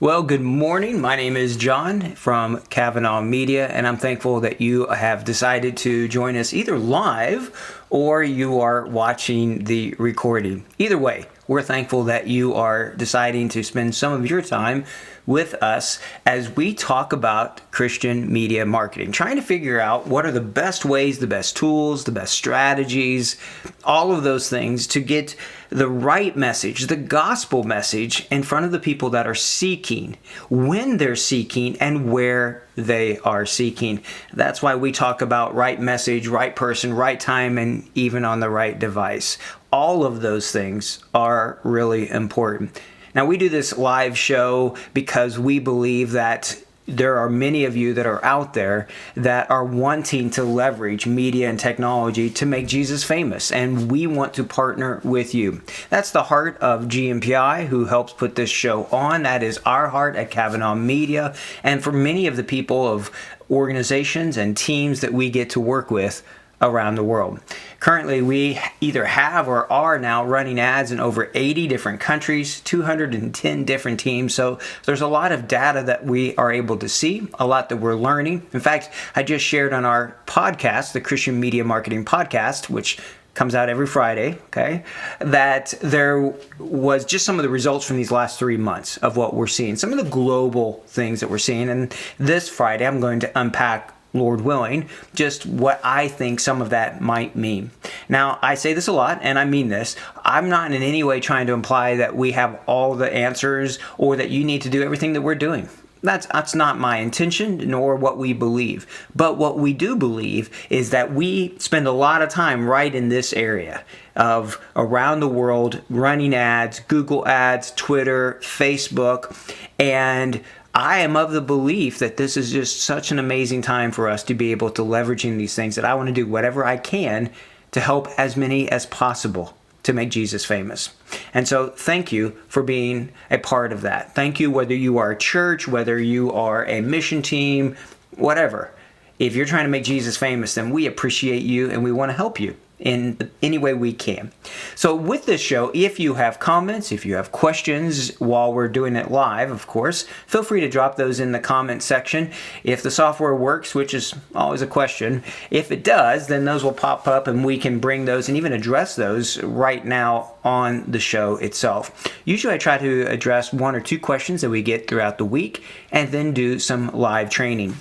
Well, good morning. My name is John from Kavanaugh Media, and I'm thankful that you have decided to join us either live or you are watching the recording. Either way, we're thankful that you are deciding to spend some of your time with us as we talk about Christian media marketing, trying to figure out what are the best ways, the best tools, the best strategies, all of those things to get the right message, the gospel message in front of the people that are seeking, when they're seeking, and where they are seeking. That's why we talk about right message, right person, right time, and even on the right device. All of those things are really important. Now, we do this live show because we believe that there are many of you that are out there that are wanting to leverage media and technology to make Jesus famous, and we want to partner with you. That's the heart of GMPI, who helps put this show on. That is our heart at Kavanaugh Media, and for many of the people of organizations and teams that we get to work with around the world. Currently, we either have or are now running ads in over 80 different countries, 210 different teams. So there's a lot of data that we are able to see, a lot that we're learning. In fact, I just shared on our podcast, the Christian Media Marketing Podcast, which comes out every Friday, okay, that there was just some of the results from these last 3 months of what we're seeing, some of the global things that we're seeing. And this Friday, I'm going to unpack, Lord willing, just what I think some of that might mean. Now, I say this a lot, and I mean this. I'm not in any way trying to imply that we have all the answers or that you need to do everything that we're doing. That's not my intention, nor what we believe. But what we do believe is that we spend a lot of time right in this area of around the world running ads, Google ads, Twitter, Facebook, and I am of the belief that this is just such an amazing time for us to be able to leveraging these things, that I want to do whatever I can to help as many as possible to make Jesus famous. And so thank you for being a part of that. Thank you, whether you are a church, whether you are a mission team, whatever. If you're trying to make Jesus famous, then we appreciate you and we want to help you in any way we can. So with this show, if you have comments, if you have questions while we're doing it live, of course, feel free to drop those in the comment section. If the software works, which is always a question, if it does, then those will pop up and we can bring those and even address those right now on the show itself. Usually I try to address 1 or 2 questions that we get throughout the week and then do some live training.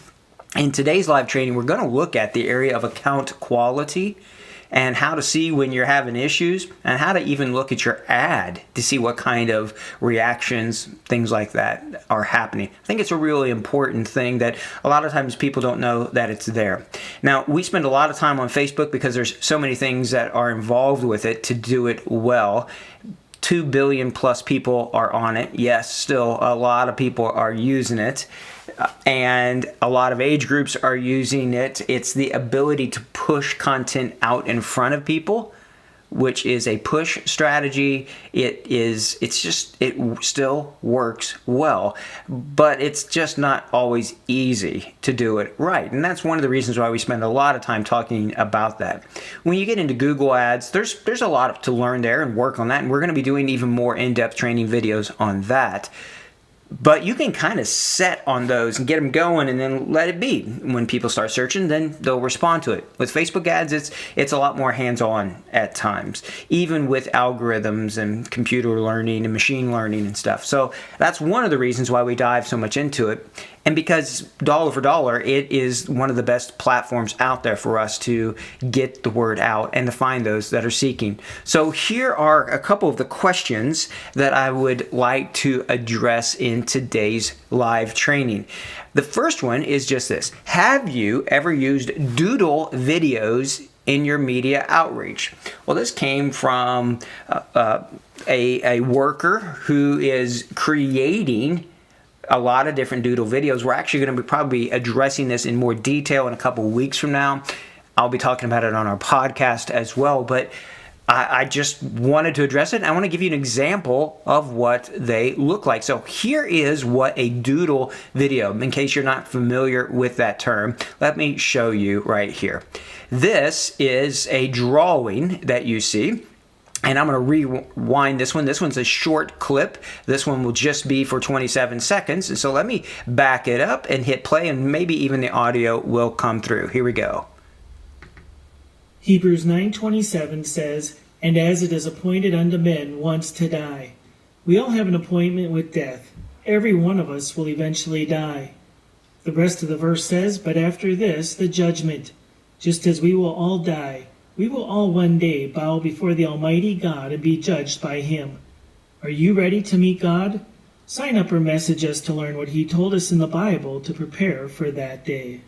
In today's live training, we're going to look at the area of account quality and how to see when you're having issues, and how to even look at your ad to see what kind of reactions, things like that are happening. I think it's a really important thing that a lot of times people don't know that it's there. Now, we spend a lot of time on Facebook because there's so many things that are involved with it to do it well. 2 billion plus people are on it. Yes, still a lot of people are using it. And a lot of age groups are using it. It's the ability to push content out in front of people, which is a push strategy. It still works well, but it's just not always easy to do it right. And that's one of the reasons why we spend a lot of time talking about that. When you get into Google Ads, there's a lot to learn there and work on that. And we're going to be doing even more in-depth training videos on that. But you can kind of set on those and get them going and then let it be. When people start searching, then they'll respond to it. With Facebook ads, it's a lot more hands-on at times, even with algorithms and computer learning and machine learning and stuff. So that's one of the reasons why we dive so much into it. And because dollar for dollar, it is one of the best platforms out there for us to get the word out and to find those that are seeking. So here are a couple of the questions that I would like to address in today's live training. The first one is just this. Have you ever used doodle videos in your media outreach? Well, this came from a worker who is creating a lot of different doodle videos. We're actually going to be probably addressing this in more detail in a couple weeks from now. I'll be talking about it on our podcast as well, but I just wanted to address it. I want to give you an example of what they look like. So here is what a doodle video, in case you're not familiar with that term, let me show you right here. This is a drawing that you see. And I'm going to rewind this one. This one's a short clip. This one will just be for 27 seconds. And so let me back it up and hit play, and maybe even the audio will come through. Here we go. Hebrews 9:27 says, "And as it is appointed unto men once to die." We all have an appointment with death. Every one of us will eventually die. The rest of the verse says, "But after this, the judgment. Just as we will all die, we will all one day bow before the Almighty God and be judged by Him." Are you ready to meet God? Sign up or message us to learn what He told us in the Bible to prepare for that day.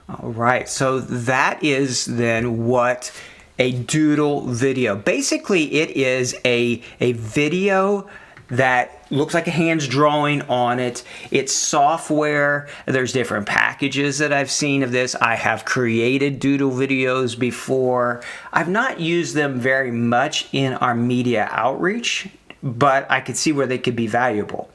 All right, so that is then what a doodle video. Basically, it is a video that looks like a hand's drawing on it. It's software. There's different packages that I've seen of this. I have created doodle videos before. I've not used them very much in our media outreach, but I could see where they could be valuable.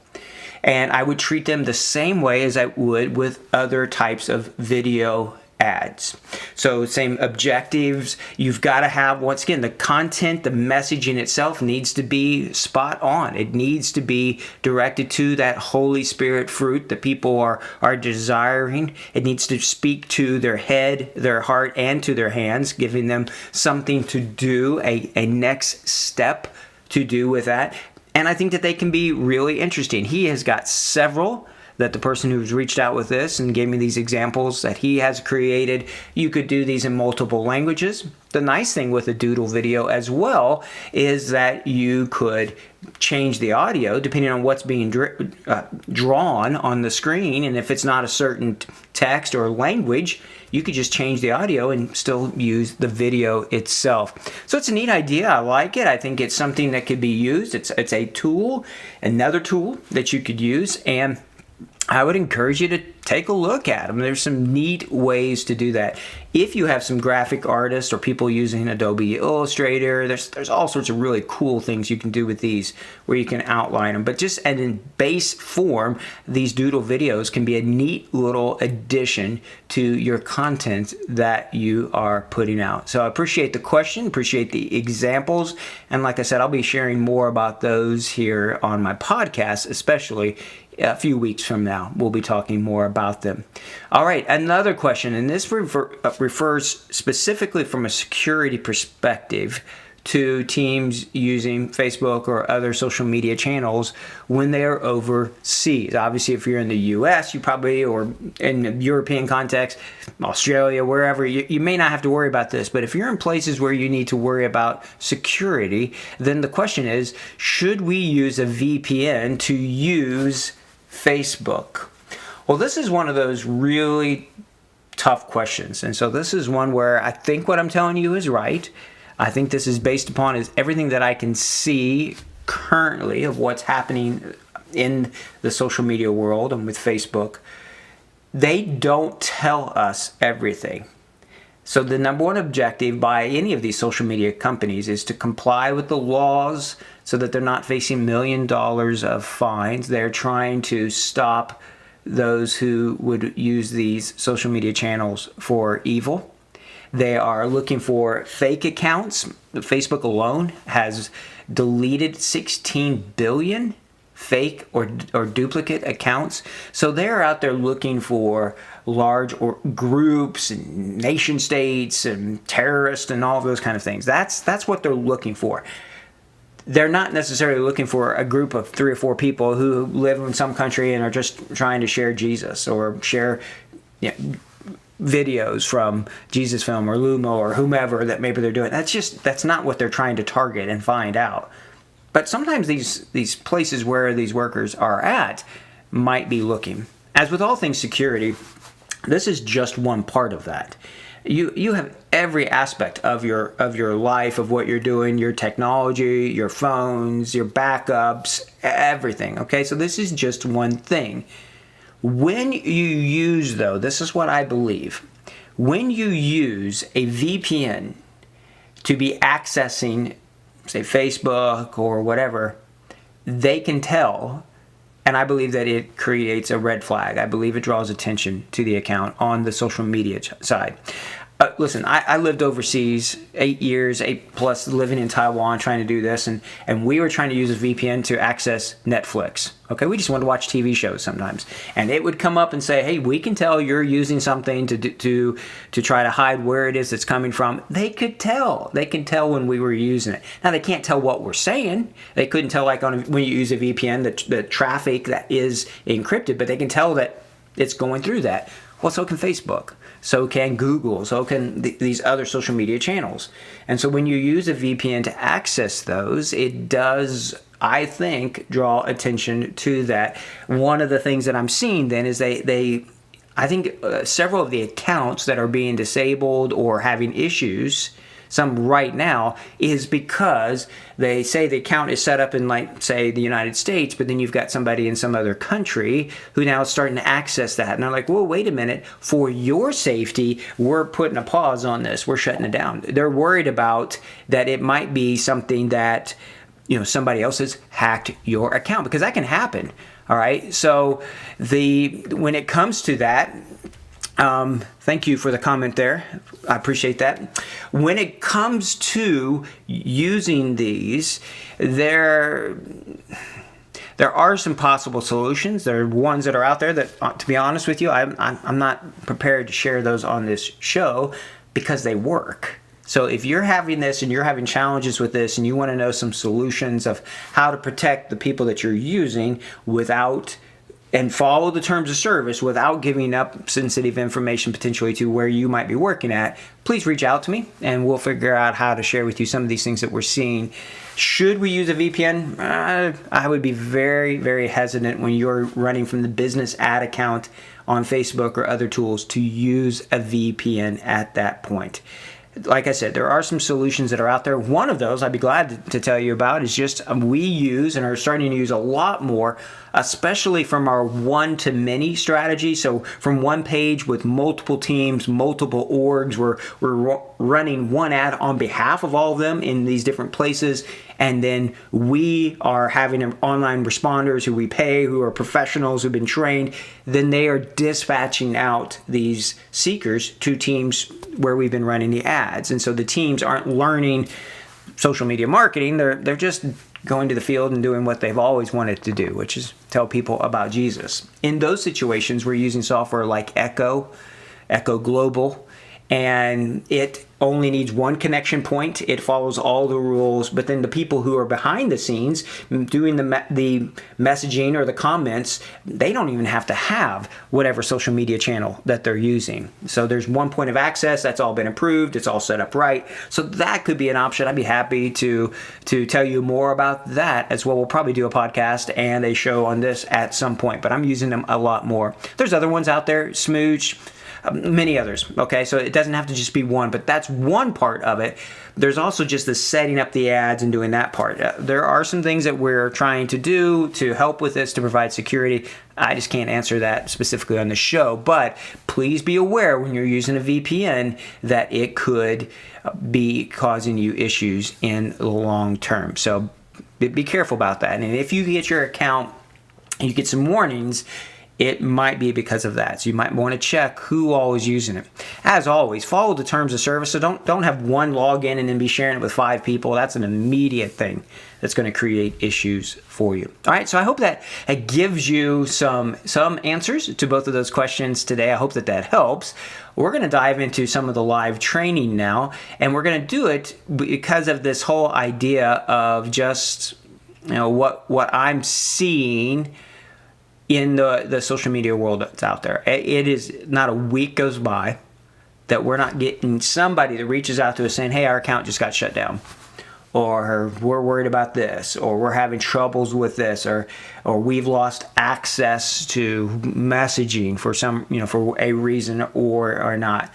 And I would treat them the same way as I would with other types of video ads. So same objectives. You've got to have, once again, the content, the messaging itself needs to be spot on. It needs to be directed to that Holy Spirit fruit that people are desiring. It needs to speak to their head, their heart, and to their hands, giving them something to do, a next step to do with that. And I think that they can be really interesting. He has got several that the person who's reached out with this and gave me these examples that he has created. You could do these in multiple languages. The nice thing with a doodle video as well is that you could change the audio depending on what's being drawn on the screen. And if it's not a certain text or language, you could just change the audio and still use the video itself. So it's a neat idea. I like it. I think it's something that could be used. It's a tool, another tool that you could use, and I would encourage you to take a look at them. There's some neat ways to do that. If you have some graphic artists or people using Adobe Illustrator, there's all sorts of really cool things you can do with these where you can outline them. But just and in base form, these doodle videos can be a neat little addition to your content that you are putting out. So I appreciate the question, appreciate the examples. And like I said, I'll be sharing more about those here on my podcast, especially a few weeks from now. We'll be talking more about them. All right, another question, and this refers specifically from a security perspective to teams using Facebook or other social media channels when they are overseas. Obviously, if you're in the US, you probably, or in the European context, Australia, wherever, you may not have to worry about this. But if you're in places where you need to worry about security, then the question is, should we use a VPN to use Facebook? Well, this is one of those really tough questions. And so this is one where I think what I'm telling you is right. I think this is based upon everything that I can see currently of what's happening in the social media world and with Facebook. They don't tell us everything. So the number one objective by any of these social media companies is to comply with the laws so that they're not facing $1 million of fines. They're trying to stop those who would use these social media channels for evil. They are looking for fake accounts. Facebook alone has deleted 16 billion fake or duplicate accounts. So they're out there looking for large or groups and nation states and terrorists and all of those kind of things. That's what they're looking for. They're not necessarily looking for a group of 3 or 4 people who live in some country and are just trying to share Jesus or share videos from Jesus Film or Lumo or whomever that maybe they're doing. That's not what they're trying to target and find out. But sometimes these places where these workers are at might be looking. As with all things security, this is just one part of that. You have every aspect of your life, of what you're doing, your technology, your phones, your backups, everything. Okay, so this is just one thing. When you use, though, this is what I believe, when you use a VPN to be accessing, say, Facebook or whatever, they can tell, and I believe that it creates a red flag. I believe it draws attention to the account on the social media side. listen, I lived overseas 8 years, 8+ living in Taiwan, trying to do this, and we were trying to use a VPN to access Netflix. Okay, we just wanted to watch TV shows sometimes, and it would come up and say, "Hey, we can tell you're using something to try to hide where it is that's coming from." They could tell. They can tell when we were using it. Now they can't tell what we're saying. They couldn't tell when you use a VPN the traffic that is encrypted, but they can tell that it's going through that. Well, so can Facebook. So can Google, so can these other social media channels. And so when you use a VPN to access those, it does, I think, draw attention to that. One of the things that I'm seeing then is I think several of the accounts that are being disabled or having issues, some right now, is because they say the account is set up in, like, say, the United States, but then you've got somebody in some other country who now is starting to access that. And they're like, "Well, wait a minute. For your safety, we're putting a pause on this. We're shutting it down." They're worried about that it might be something that, somebody else has hacked your account, because that can happen. All right. So when it comes to that, thank you for the comment there. I appreciate that. When it comes to using these, there are some possible solutions. There are ones that are out there that, to be honest with you, I'm not prepared to share those on this show because they work. So if you're having this and you're having challenges with this and you want to know some solutions of how to protect the people that you're using and follow the terms of service without giving up sensitive information potentially to where you might be working at, please reach out to me and we'll figure out how to share with you some of these things that we're seeing. Should we use a VPN? I would be very, very hesitant when you're running from the business ad account on Facebook or other tools to use a VPN at that point. Like I said, there are some solutions that are out there. One of those I'd be glad to tell you about is just we use and are starting to use a lot more, especially from our one-to-many strategy. So from one page with multiple teams, multiple orgs, we're running one ad on behalf of all of them in these different places. And then we are having online responders who we pay, who are professionals, who've been trained. Then they are dispatching out these seekers to teams where we've been running the ads. And so the teams aren't learning social media marketing. They're just going to the field and doing what they've always wanted to do, which is tell people about Jesus. In those situations, we're using software like Echo Global, and it only needs one connection point. It follows all the rules, but then the people who are behind the scenes doing the messaging or the comments, they don't even have to have whatever social media channel that they're using. So there's one point of access. That's all been approved. It's all set up right. So that could be an option. I'd be happy to tell you more about that as well. We'll probably do a podcast and a show on this at some point, but I'm using them a lot more. There's other ones out there, Smooch, many others. Okay, so it doesn't have to just be one, but that's one part of it. There's also just the setting up the ads and doing that part. There are some things that we're trying to do to help with this to provide security. I just can't answer that specifically on the show, but please be aware when you're using a VPN that it could be causing you issues in the long term. So be careful about that. And if you get your account and you get some warnings, it might be because of that. So you might want to check who all is using it. As always, follow the terms of service. So don't have one login and then be sharing it with 5 people. That's an immediate thing that's going to create issues for you. All right, so I hope that it gives you some answers to both of those questions today. I hope that helps. We're going to dive into some of the live training now, and we're going to do it because of this whole idea of just what I'm seeing in the social media world that's out there. It is not a week goes by that we're not getting somebody that reaches out to us saying, "Hey, our account just got shut down," or "We're worried about this," or "We're having troubles with this," or "We've lost access to messaging for for a reason or not."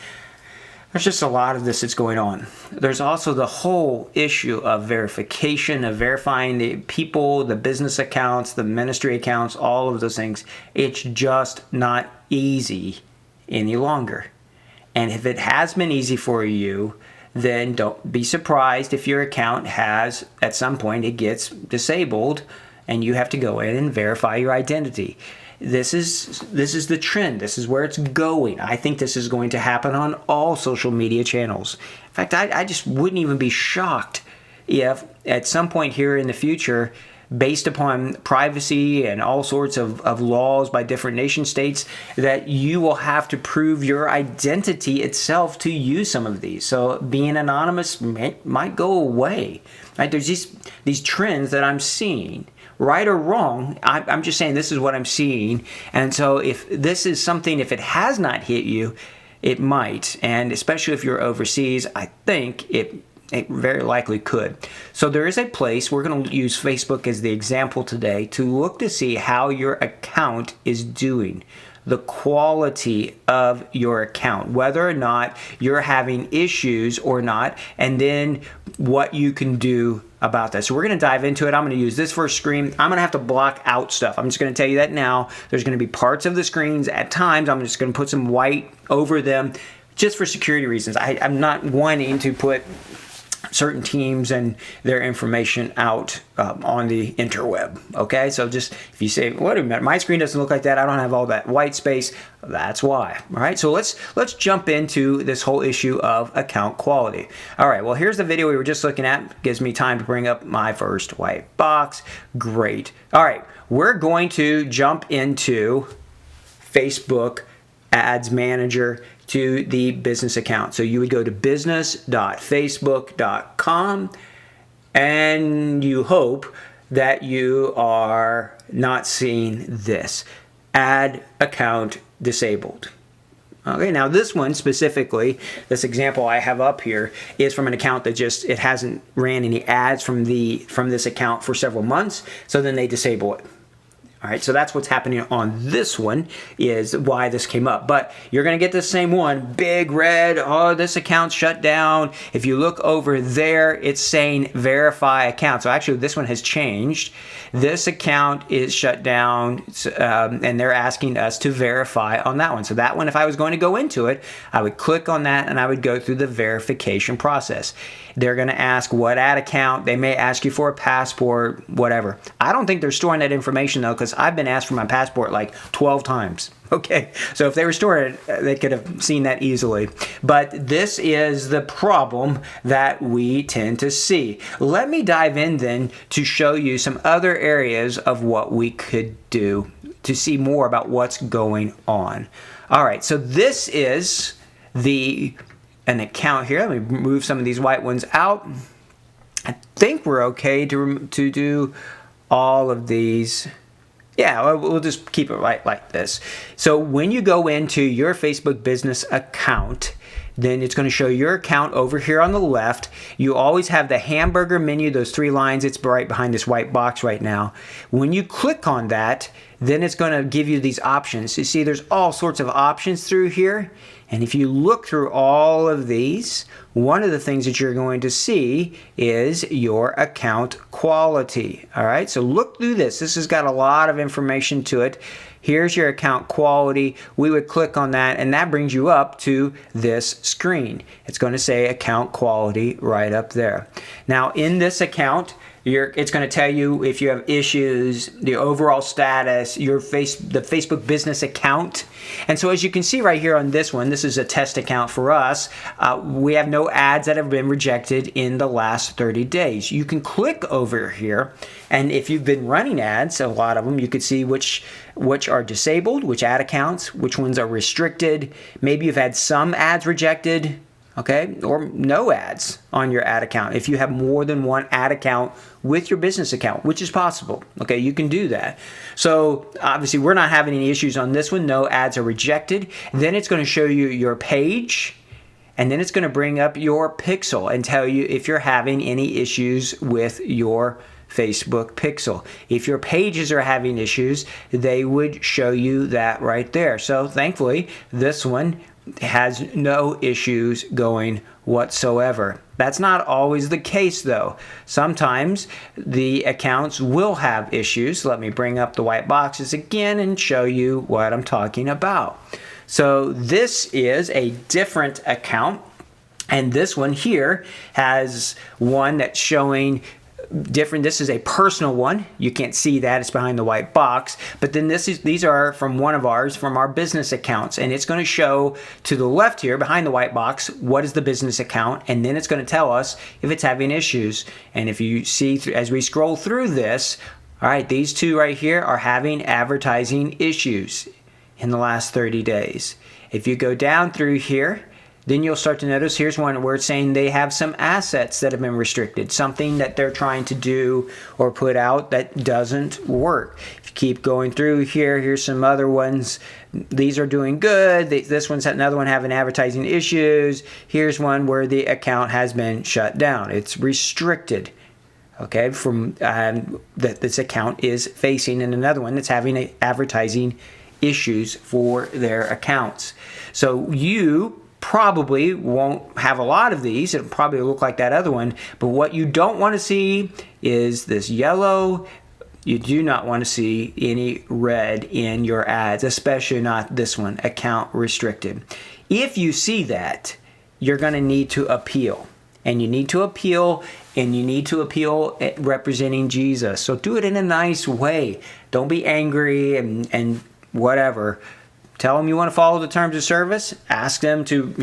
There's just a lot of this that's going on. There's also the whole issue of verification, of verifying the people, the business accounts, the ministry accounts, all of those things. It's just not easy any longer. And if it has been easy for you, then don't be surprised if your account has, at some point, it gets disabled and you have to go in and verify your identity. this is the trend. This is where it's going. I think this is going to happen on all social media channels. In fact, I just wouldn't even be shocked if at some point here in the future, based upon privacy and all sorts of laws by different nation states, that you will have to prove your identity itself to use some of these. So being anonymous might go away. Right? There's these trends that I'm seeing. Right or wrong, I'm just saying this is what I'm seeing. And so if this is something, if it has not hit you, it might. And especially if you're overseas, I think it very likely could. So there is a place, we're going to use Facebook as the example today, to look to see how your account is doing, the quality of your account, whether or not you're having issues or not, and then what you can do about that. So we're going to dive into it. I'm going to use this first screen. I'm going to have to block out stuff. I'm just going to tell you that now. There's going to be parts of the screens at times I'm just going to put some white over them just for security reasons. I'm not wanting to put certain teams and their information out on the interweb. Okay, so just if you say, wait a minute, my screen doesn't look like that, I don't have all that white space, that's why. All right, so let's jump into this whole issue of account quality. All right, well, here's the video we were just looking at. Gives me time to bring up my first white box. Great. All right, we're going to jump into Facebook Ads Manager to the business account. So you would go to business.facebook.com and you hope that you are not seeing this. Ad account disabled. Okay, now this one specifically, this example I have up here, is from an account that it hasn't ran any ads from this account for several months, so then they disable it. All right, so that's what's happening on this one, is why this came up. But you're going to get the same one, big red, oh, this account's shut down. If you look over there, it's saying verify account. So actually, this one has changed. This account is shut down, and they're asking us to verify on that one. So that one, if I was going to go into it, I would click on that, and I would go through the verification process. They're going to ask what ad account. They may ask you for a passport, whatever. I don't think they're storing that information, though, because I've been asked for my passport like 12 times. Okay, so if they were storing it, they could have seen that easily. But this is the problem that we tend to see. Let me dive in then to show you some other areas of what we could do to see more about what's going on. All right, so this is an account here. Let me move some of these white ones out. I think we're okay to do all of these. Yeah, we'll just keep it right like this. So when you go into your Facebook business account, then it's going to show your account over here on the left. You always have the hamburger menu, those 3 lines. It's right behind this white box right now. When you click on that, then it's going to give you these options. You see, there's all sorts of options through here. And if you look through all of these, one of the things that you're going to see is your account quality. All right, so look through this. This has got a lot of information to it. Here's your account quality. We would click on that, and that brings you up to this screen. It's going to say account quality right up there. Now, in this account, it's going to tell you if you have issues, the overall status, the Facebook business account. And so as you can see right here on this one, this is a test account for us. We have no ads that have been rejected in the last 30 days. You can click over here, and if you've been running ads, a lot of them, you could see which are disabled, which ad accounts, which ones are restricted. Maybe you've had some ads rejected, okay, or no ads on your ad account. If you have more than one ad account with your business account, which is possible, okay, you can do that. So obviously we're not having any issues on this one. No ads are rejected. Then it's going to show you your page, and then it's going to bring up your pixel and tell you if you're having any issues with your Facebook pixel. If your pages are having issues, they would show you that right there. So thankfully, this one has no issues going whatsoever. That's not always the case, though. Sometimes the accounts will have issues. Let me bring up the white boxes again and show you what I'm talking about. So this is a different account, and this one here has one that's showing different. This is a personal one. You can't see that. It's behind the white box. But then these are from one of ours, from our business accounts. And it's going to show to the left here, behind the white box, what is the business account. And then it's going to tell us if it's having issues. And if you see, as we scroll through this, all right, these two right here are having advertising issues in the last 30 days. If you go down through here, then you'll start to notice here's one where it's saying they have some assets that have been restricted, something that they're trying to do or put out that doesn't work. If you keep going through here, here's some other ones. These are doing good. This one's another one having advertising issues. Here's one where the account has been shut down. It's restricted. Okay, from that this account is facing, and another one that's having advertising issues for their accounts. So you probably won't have a lot of these. It'll probably look like that other one. But what you don't want to see is this yellow. You do not want to see any red in your ads, especially not this one, account restricted. If you see that, you're going to need to appeal. And you need to appeal, representing Jesus. So do it in a nice way. Don't be angry and whatever. Tell them you want to follow the terms of service. Ask them to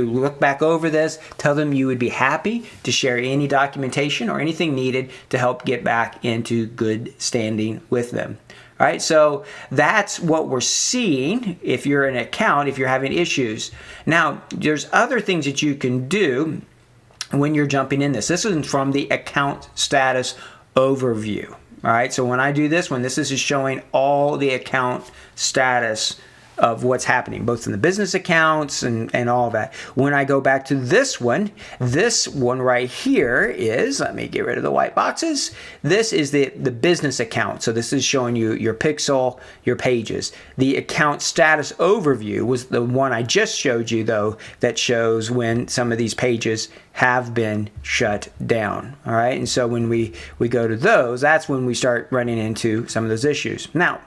look back over this. Tell them you would be happy to share any documentation or anything needed to help get back into good standing with them. All right, so that's what we're seeing if you're an account, if you're having issues. Now, there's other things that you can do when you're jumping in this. This is from the account status overview. All right, so when I do this one, this is just showing all the account status of what's happening, both in the business accounts and all that. When I go back to this one right here is, let me get rid of the white boxes. This is the business account. So this is showing you your pixel, your pages. The account status overview was the one I just showed you, though, that shows when some of these pages have been shut down. All right, and so when we go to those, that's when we start running into some of those issues. Now,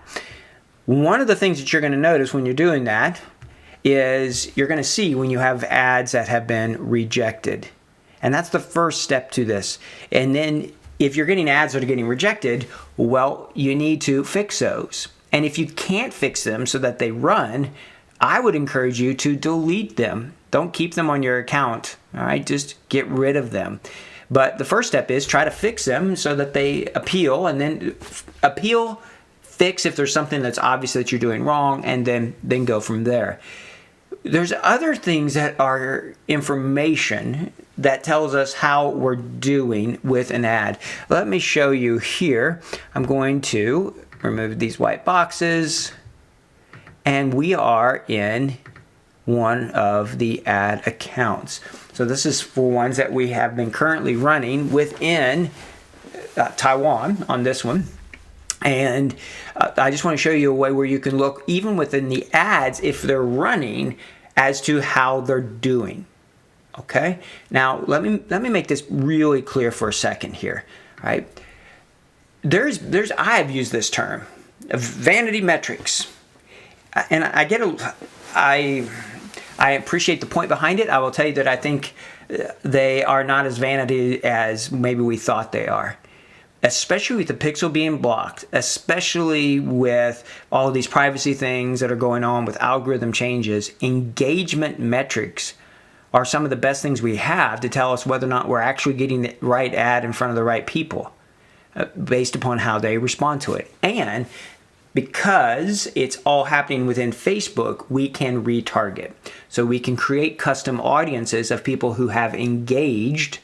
one of the things that you're going to notice when you're doing that is you're going to see when you have ads that have been rejected. And that's the first step to this. And then if you're getting ads that are getting rejected, well, you need to fix those. And if you can't fix them so that they run, I would encourage you to delete them. Don't keep them on your account. All right, just get rid of them. But the first step is try to fix them so that they appeal, and then fix if there's something that's obvious that you're doing wrong, and then go from there. There's other things that are information that tells us how we're doing with an ad. Let me show you here. I'm going to remove these white boxes, and we are in one of the ad accounts. So this is for ones that we have been currently running within Taiwan on this one. And I just want to show you a way where you can look even within the ads if they're running as to how they're doing. Okay? Now let me make this really clear for a second here. All right? I have used this term, vanity metrics, and I appreciate the point behind it. I will tell you that I think they are not as vanity as maybe we thought they are. Especially with the pixel being blocked, especially with all of these privacy things that are going on with algorithm changes, engagement metrics are some of the best things we have to tell us whether or not we're actually getting the right ad in front of the right people based upon how they respond to it. And because it's all happening within Facebook, we can retarget. So we can create custom audiences of people who have engaged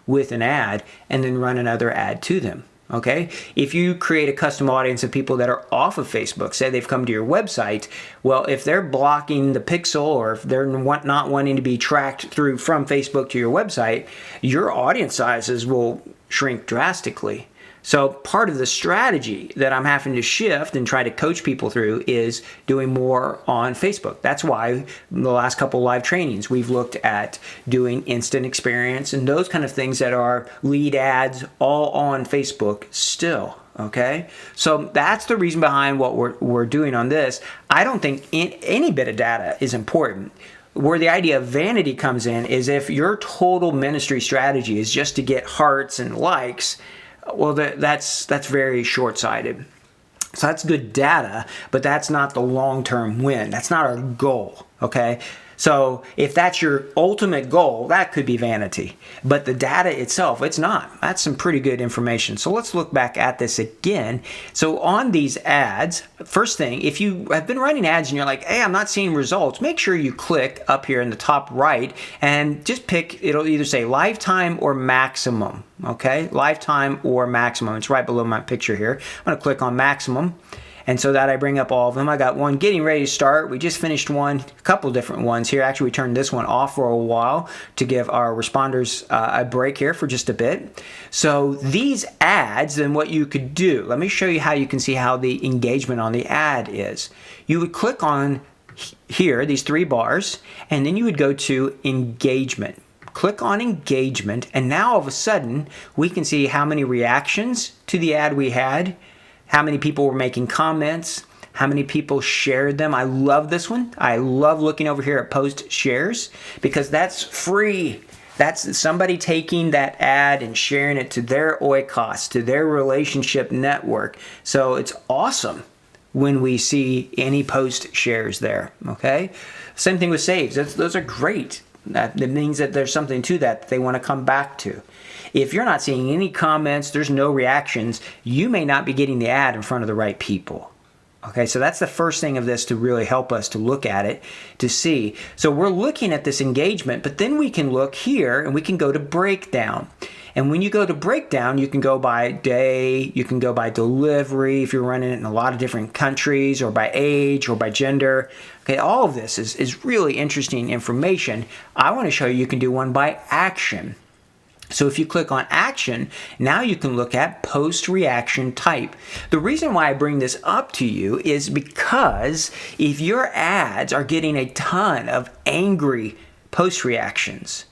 with an ad and then run another ad to them. Okay? If you create a custom audience of people that are off of Facebook, say they've come to your website, well, if they're blocking the pixel or if they're not wanting to be tracked through from Facebook to your website, your audience sizes will shrink drastically. So part of the strategy that I'm having to shift and try to coach people through is doing more on Facebook. That's why in the last couple live trainings, we've looked at doing instant experience and those kind of things that are lead ads all on Facebook still. Okay, so that's the reason behind what we're doing on this. I don't think any bit of data is important. Where the idea of vanity comes in is if your total ministry strategy is just to get hearts and likes, Well, that's very short-sighted. So that's good data, but that's not the long-term win. That's not our goal, okay? So if that's your ultimate goal, that could be vanity. But the data itself, it's not. That's some pretty good information. So let's look back at this again. So on these ads, first thing, if you have been running ads and you're like, hey, I'm not seeing results, make sure you click up here in the top right and just pick, it'll either say lifetime or maximum, okay? Lifetime or maximum. It's right below my picture here. I'm going to click on maximum. And so that I bring up all of them. I got one getting ready to start. We just finished one, a couple different ones here. Actually, we turned this one off for a while to give our responders a break here for just a bit. So these ads, then what you could do, let me show you how you can see how the engagement on the ad is. You would click on here, these 3 bars, and then you would go to engagement. Click on engagement, and now all of a sudden, we can see how many reactions to the ad we had, how many people were making comments, how many people shared them. I love this one. I love looking over here at post shares because that's free. That's somebody taking that ad and sharing it to their oikos, to their relationship network. So it's awesome when we see any post shares there, okay? Same thing with saves. Those are great. That means that there's something to that they want to come back to. If you're not seeing any comments, there's no reactions, you may not be getting the ad in front of the right people. Okay, so that's the first thing of this to really help us to look at it, to see. So we're looking at this engagement, but then we can look here and we can go to breakdown. And when you go to breakdown, you can go by day, you can go by delivery if you're running it in a lot of different countries, or by age, or by gender. Okay, all of this is really interesting information. I want to show you can do one by action. So if you click on action, now you can look at post reaction type. The reason why I bring this up to you is because if your ads are getting a ton of angry post reactions,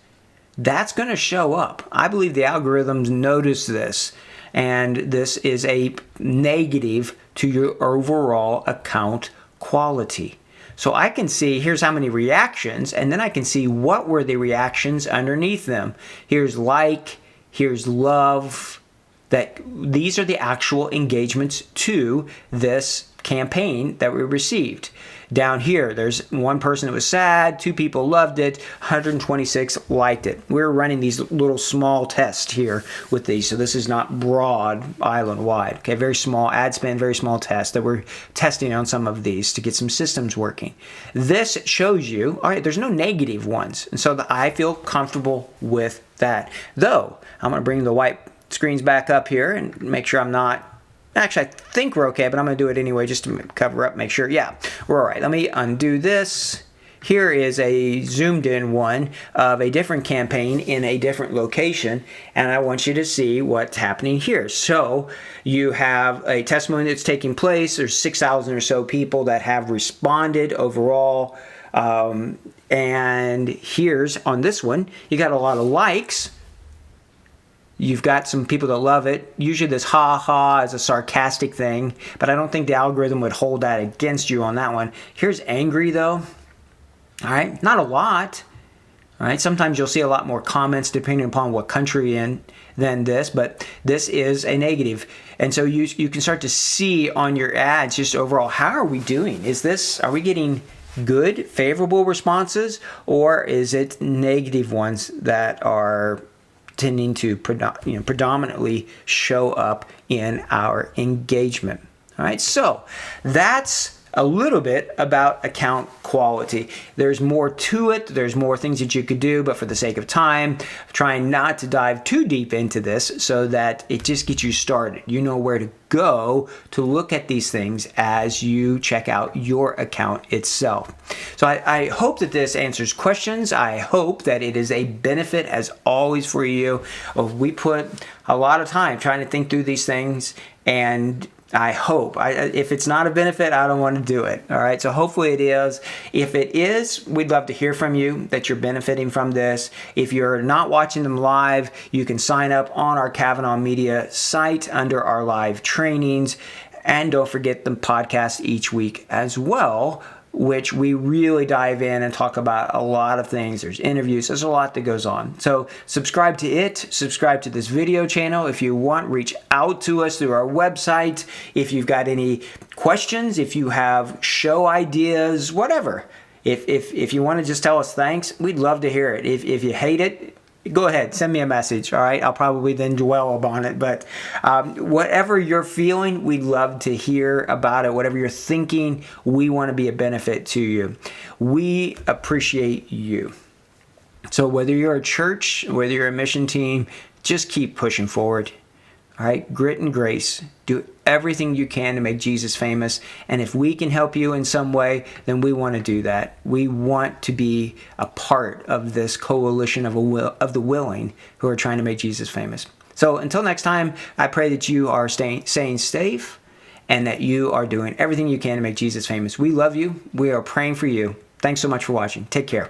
that's going to show up. I believe the algorithms notice this, and this is a negative to your overall account quality. So I can see, here's how many reactions, and then I can see what were the reactions underneath them. Here's like, here's love. These are the actual engagements to this campaign that we received. Down here, there's one person that was sad, 2 people loved it, 126 liked it. We're running these little small tests here with these, so this is not broad, island-wide. Okay, very small ad spend, very small test that we're testing on some of these to get some systems working. This shows you, all right, there's no negative ones, and so I feel comfortable with that. Though, I'm going to bring the white screens back up here and make sure I'm not. Actually, I think we're okay, but I'm going to do it anyway just to cover up, make sure. Yeah, we're all right. Let me undo this. Here is a zoomed in one of a different campaign in a different location, and I want you to see what's happening here. So you have a testimony that's taking place. There's 6,000 or so people that have responded overall. And here's, on this one, you got a lot of likes. You've got some people that love it. Usually this ha-ha is a sarcastic thing, but I don't think the algorithm would hold that against you on that one. Here's angry, though. All right, not a lot. All right, sometimes you'll see a lot more comments depending upon what country you're in than this, but this is a negative. And so you can start to see on your ads just overall, how are we doing? Are we getting good, favorable responses, or is it negative ones that are tending to predominantly show up in our engagement? All right, so that's a little bit about account quality. There's more to it. There's more things that you could do, but for the sake of time, I'm trying not to dive too deep into this so that it just gets you started. You know where to go to look at these things as you check out your account itself. So I hope that this answers questions. I hope that it is a benefit as always for you. We put a lot of time trying to think through these things, and I hope. If it's not a benefit, I don't want to do it. All right, so hopefully it is. If it is, we'd love to hear from you that you're benefiting from this. If you're not watching them live, you can sign up on our Kavanaugh Media site under our live trainings. And don't forget the podcast each week as well. which we really dive in and talk about a lot of things. There's interviews. There's a lot that goes on. So subscribe to it. Subscribe to this video channel. If you want, reach out to us through our website. If you've got any questions, if you have show ideas, whatever. If you want to just tell us thanks, we'd love to hear it. If you hate it, go ahead, send me a message, all right? I'll probably then dwell upon it. But whatever you're feeling, we'd love to hear about it. Whatever you're thinking, we want to be a benefit to you. We appreciate you. So whether you're a church, whether you're a mission team, just keep pushing forward. All right, grit and grace. Do everything you can to make Jesus famous. And if we can help you in some way, then we want to do that. We want to be a part of this coalition of the willing who are trying to make Jesus famous. So until next time, I pray that you are staying safe and that you are doing everything you can to make Jesus famous. We love you. We are praying for you. Thanks so much for watching. Take care.